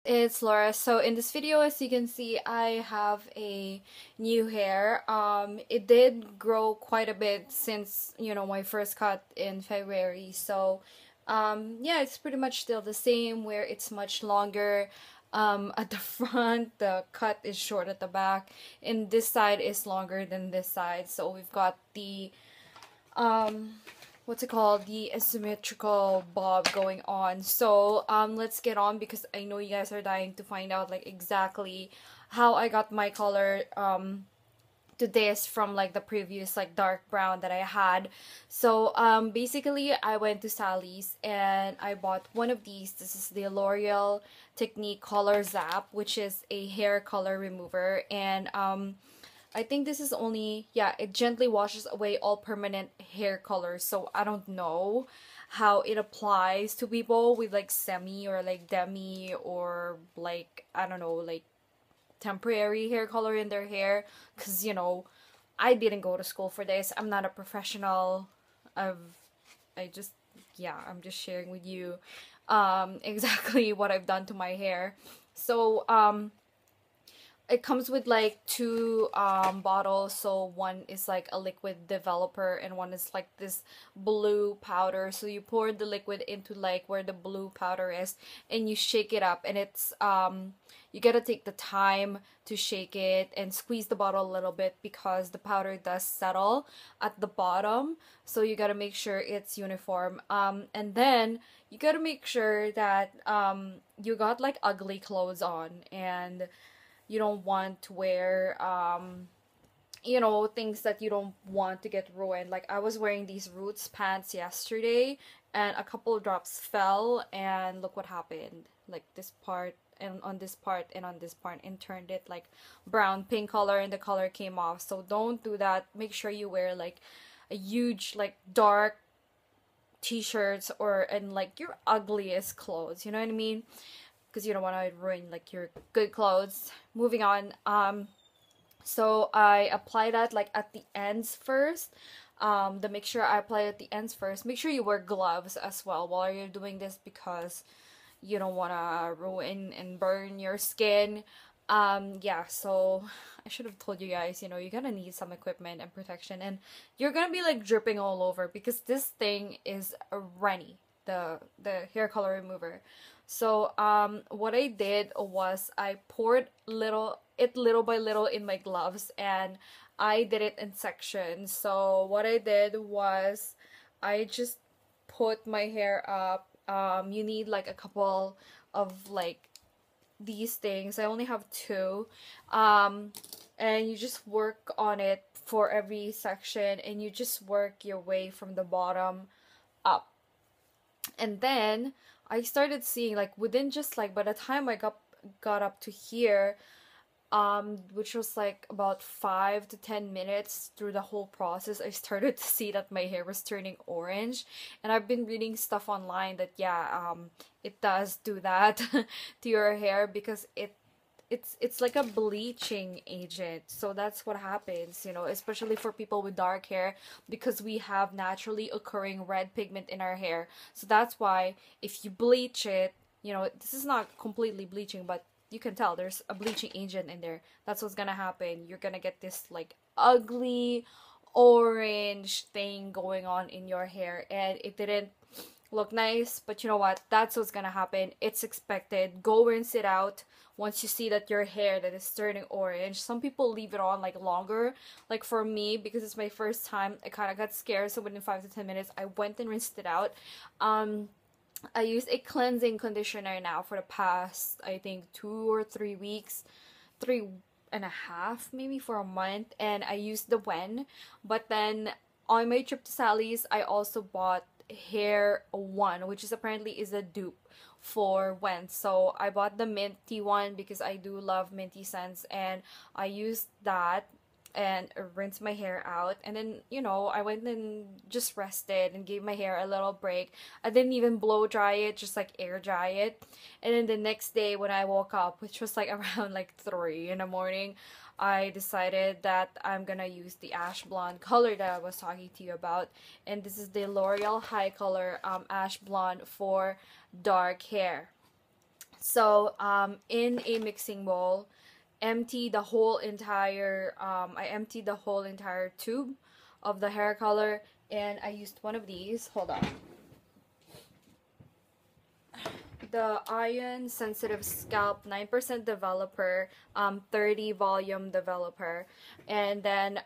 it's Laura. So in this video, as you can see, I have a new hair. It did grow quite a bit since, my first cut in February. So, yeah, it's pretty much still the same where it's much longer. At the front, the cut is short at the back, and this side is longer than this side. So we've got the um what's it called, the asymmetrical bob going on. So let's get on, because I know you guys are dying to find out like exactly how I got my color to this from like the previous like dark brown that I had. So basically I went to Sally's and I bought one of these. This is the L'Oreal Technique Color Zap, which is a hair color remover. And I think this is only, yeah, it gently washes away all permanent hair colors. So I don't know how it applies to people with like semi or like demi or like, I don't know, like temporary hair color in their hair, because I didn't go to school for this. I'm not a professional. I've I just yeah, I'm just sharing with you exactly what I've done to my hair. So it comes with like two bottles. So one is like a liquid developer and one is like this blue powder. So you pour the liquid into like where the blue powder is and you shake it up, and it's you gotta take the time to shake it and squeeze the bottle a little bit, because the powder does settle at the bottom. So you gotta make sure it's uniform, and then you gotta make sure that you got like ugly clothes on, and you don't want to wear things that you don't want to get ruined. Like I was wearing these Roots pants yesterday and a couple of drops fell, and look what happened. Like this part and on this part and on this part, and turned it like brown pink color, and the color came off. So don't do that. Make sure you wear like a huge like dark t-shirts or and like your ugliest clothes, you know what I mean? Because you don't want to ruin like your good clothes. Moving on. So I apply that like at the ends first. The mixture I apply at the ends first. Make sure you wear gloves as well while you're doing this, because you don't want to ruin and burn your skin. Yeah, so I should have told you guys, you're gonna need some equipment and protection, and you're gonna be like dripping all over, because this thing is a Rennie, the hair color remover. So what I did was I poured little by little in my gloves, and I did it in sections. So what I did was I just put my hair up. You need like a couple of like these things. I only have two. And you just work on it for every section, and you just work your way from the bottom up. And then I started seeing like within just like by the time I got up to here, which was like about 5 to 10 minutes through the whole process, I started to see that my hair was turning orange. And I've been reading stuff online that yeah, it does do that to your hair, because it's like a bleaching agent. So that's what happens, especially for people with dark hair, because we have naturally occurring red pigment in our hair. So that's why if you bleach it, this is not completely bleaching, but you can tell there's a bleaching agent in there. That's what's gonna happen. You're gonna get this like ugly orange thing going on in your hair, and it didn't look nice. But you know what, that's what's gonna happen. It's expected. Go rinse it out once you see that your hair that is turning orange. Some people leave it on like longer. Like for me, because it's my first time, I kind of got scared, so within 5 to 10 minutes I went and rinsed it out. I use a cleansing conditioner now for the past, I think, 2 or 3 weeks, 3.5 maybe, for a month, and I used the Wen. But then on my trip to Sally's, I also bought Hair One, which is apparently is a dupe for Wen. So I bought the minty one because I do love minty scents, and I used that and rinsed my hair out. And then I went and just rested and gave my hair a little break. I didn't even blow dry it, just like air dry it. And then the next day when I woke up, which was like around like 3 in the morning, I decided that I'm gonna use the ash blonde color that I was talking to you about. And this is the L'Oreal High Color Ash Blonde for dark hair. So in a mixing bowl, empty the whole entire I emptied the whole entire tube of the hair color, and I used one of these. Hold on. The Ion Sensitive Scalp 9% Developer, 30 Volume Developer. And then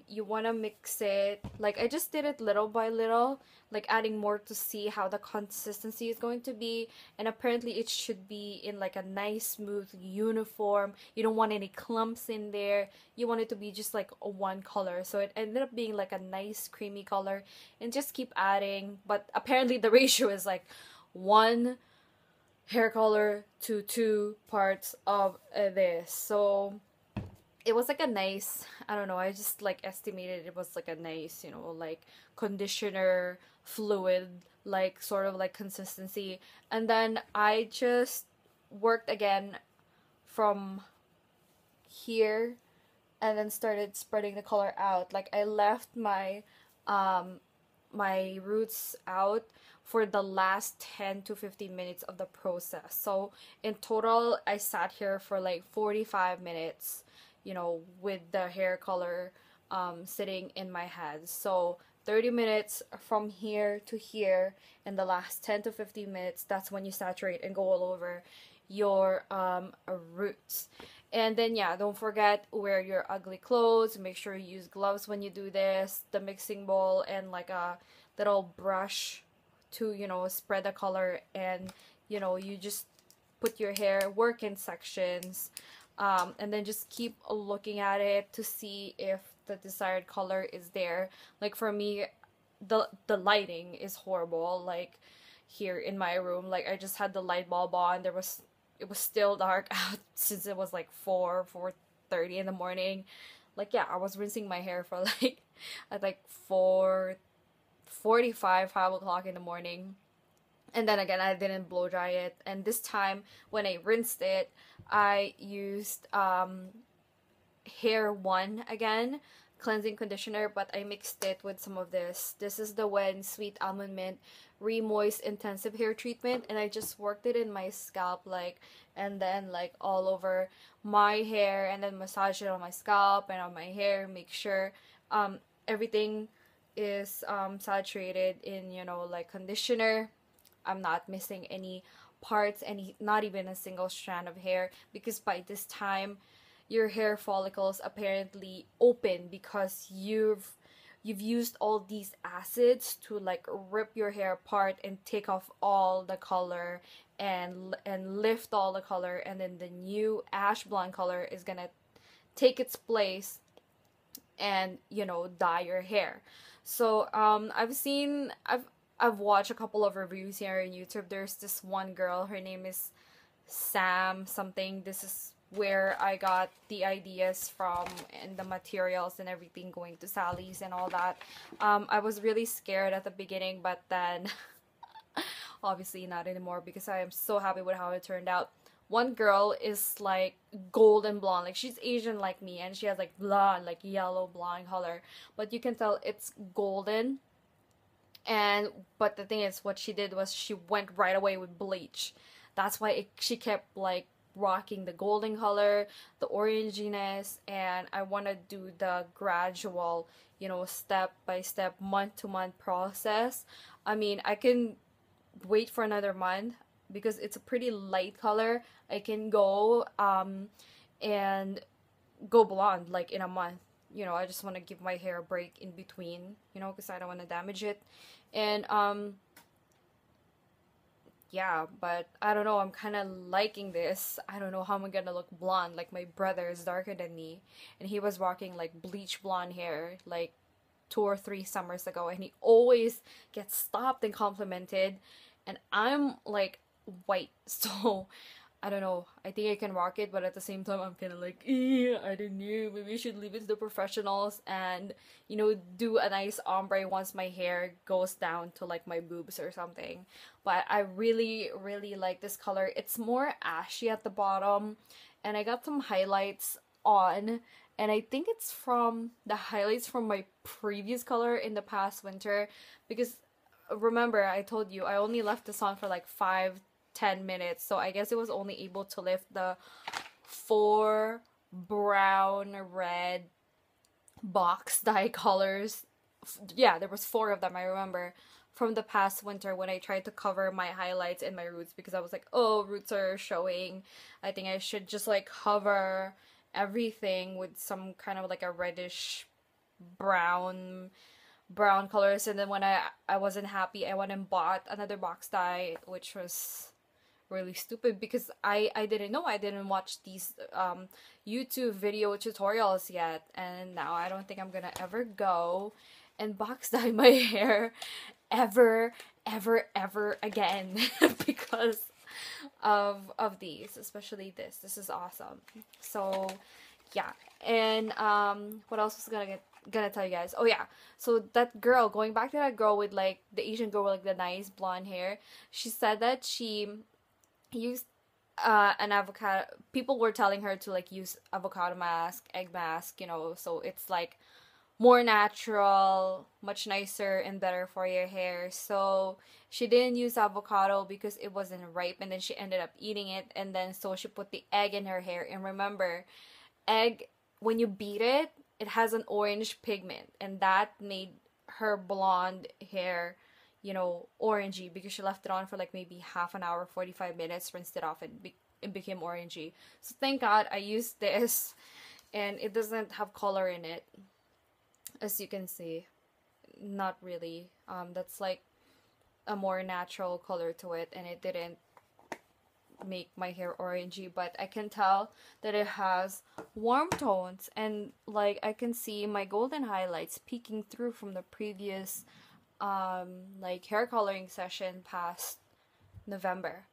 you want to mix it, like I just did it little by little, like adding more to see how the consistency is going to be. And apparently it should be in like a nice, smooth, uniform. You don't want any clumps in there. You want it to be just like a one color. So it ended up being like a nice, creamy color. And just keep adding. But apparently the ratio is like one hair color to two parts of this. So it was like a nice, I don't know, I just like estimated it was like a nice, you know, like conditioner fluid, like sort of like consistency. And then I just worked again from here and then started spreading the color out. Like I left my roots out for the last 10 to 15 minutes of the process. So in total, I sat here for like 45 minutes, you know, with the hair color sitting in my head. So 30 minutes from here to here, and the last 10 to 15 minutes, that's when you saturate and go all over your roots. And then yeah, don't forget, wear your ugly clothes. Make sure you use gloves when you do this, the mixing bowl, and like a little brush to, you know, spread the color. And you know, you just put your hair, work in sections, and then just keep looking at it to see if the desired color is there. Like for me, the lighting is horrible. Like here in my room, like I just had the light bulb on. It was still dark out since it was like 4:30 in the morning. Like yeah, I was rinsing my hair for like at like 4:45, 5 o'clock in the morning. And then again, I didn't blow dry it. And this time when I rinsed it, I used Hair One again, cleansing conditioner, but I mixed it with some of this. This is the Wen Sweet Almond Mint Remoist Intensive Hair Treatment, and I just worked it in my scalp, like, and then like all over my hair, and then massage it on my scalp and on my hair. Make sure everything is saturated in, you know, like conditioner. I'm not missing any parts, any, not even a single strand of hair, because by this time your hair follicles apparently open because you've used all these acids to like rip your hair apart and take off all the color and lift all the color, and then the new ash blonde color is gonna take its place and, you know, dye your hair. So I've watched a couple of reviews here on YouTube. There's this one girl, her name is Sam something. This is where I got the ideas from and the materials and everything, going to Sally's and all that. I was really scared at the beginning, but then obviously not anymore, because I am so happy with how it turned out. One girl is like golden blonde, like she's Asian like me, and she has like blonde, like yellow blonde color, but you can tell it's golden. And but the thing is, what she did was she went right away with bleach. That's why she kept like rocking the golden color, the oranginess. And I want to do the gradual, you know, step by step, month to month process. I mean, I can wait for another month because it's a pretty light color. I can go and go blonde like in a month. You know, I just want to give my hair a break in between, you know, because I don't want to damage it. And yeah, but I don't know, I'm kind of liking this. I don't know how I'm gonna look blonde. Like my brother is darker than me, and he was rocking like bleach blonde hair like 2 or 3 summers ago, and he always gets stopped and complimented, and I'm like white. So I don't know, I think I can rock it, but at the same time I'm kind of like, I don't know, maybe I should leave it to the professionals and, you know, do a nice ombre once my hair goes down to like my boobs or something. But I really really like this color. It's more ashy at the bottom, and I got some highlights on, and I think it's from the highlights from my previous color in the past winter, because remember I told you I only left this on for like 5 10 minutes. So I guess it was only able to lift the 4 brown, red box dye colors. Yeah, there was 4 of them, I remember, from the past winter when I tried to cover my highlights and my roots, because I was like, oh, roots are showing. I think I should just like cover everything with some kind of like a reddish brown colors. And then when I wasn't happy, I went and bought another box dye, which was really stupid because I didn't know. I didn't watch these YouTube video tutorials yet, and now I don't think I'm gonna ever go and box dye my hair ever again because of these, especially this is awesome. So yeah. And what else was gonna tell you guys? Oh yeah, so that girl, going back to that girl with like the Asian girl with like the nice blonde hair, she said that she used an avocado. People were telling her to like use avocado mask, egg mask, so it's like more natural, much nicer and better for your hair. So she didn't use avocado because it wasn't ripe, and then she ended up eating it, and then so she put the egg in her hair. And remember, egg, when you beat it, it has an orange pigment, and that made her blonde hair, orangey, because she left it on for like maybe half an hour, 45 minutes, rinsed it off, and it became orangey. So thank God I used this, and it doesn't have color in it, as you can see. Not really. That's like a more natural color to it, and it didn't make my hair orangey, but I can tell that it has warm tones, and like I can see my golden highlights peeking through from the previous like hair coloring session past November.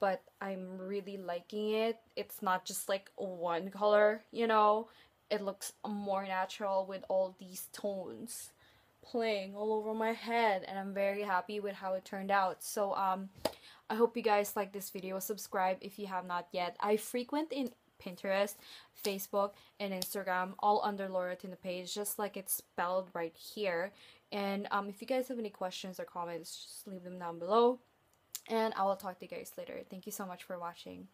But I'm really liking it. It's not just like one color, it looks more natural with all these tones playing all over my head, and I'm very happy with how it turned out. So I hope you guys like this video. Subscribe if you have not yet. I frequent in Pinterest, Facebook, and Instagram, all under Laura Tina Page, just like it's spelled right here. And if you guys have any questions or comments, just leave them down below, and I will talk to you guys later. Thank you so much for watching.